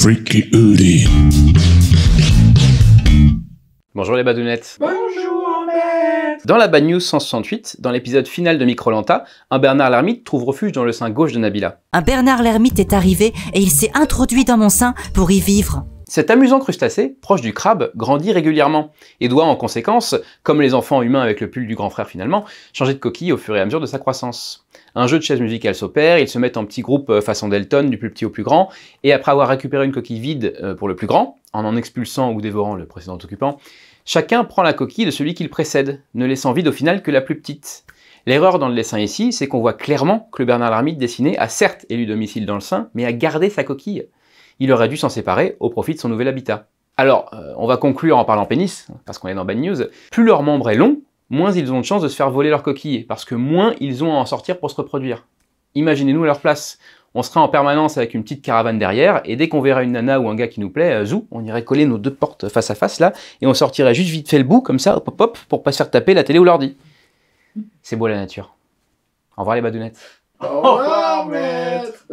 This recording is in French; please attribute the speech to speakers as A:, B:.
A: Freaky Hoodie.
B: Bonjour les badounettes.
C: Bonjour maître.
B: Dans la Bad News 168, dans l'épisode final de Microlanta, un Bernard l'ermite trouve refuge dans le sein gauche de Nabila.
D: Un Bernard l'ermite est arrivé et il s'est introduit dans mon sein pour y vivre.
B: Cet amusant crustacé, proche du crabe, grandit régulièrement et doit en conséquence, comme les enfants humains avec le pull du grand frère finalement, changer de coquille au fur et à mesure de sa croissance. Un jeu de chaises musicales s'opère, ils se mettent en petits groupes façon Delton, du plus petit au plus grand, et après avoir récupéré une coquille vide pour le plus grand, en expulsant ou dévorant le précédent occupant, chacun prend la coquille de celui qui le précède, ne laissant vide au final que la plus petite. L'erreur dans le dessin ici, c'est qu'on voit clairement que le Bernard l'ermite dessiné a certes élu domicile dans le sein, mais a gardé sa coquille. Il aurait dû s'en séparer au profit de son nouvel habitat. Alors, on va conclure en parlant pénis, parce qu'on est dans Bad News. Plus leur membre est long, moins ils ont de chances de se faire voler leur coquille, parce que moins ils ont à en sortir pour se reproduire. Imaginez-nous à leur place. On serait en permanence avec une petite caravane derrière, et dès qu'on verrait une nana ou un gars qui nous plaît, zou, on irait coller nos deux portes face à face là, et on sortirait juste vite fait le bout, comme ça, hop hop hop, pour pas se faire taper la télé ou l'ordi. C'est beau la nature. Au revoir les badounettes.
C: Au revoir maître.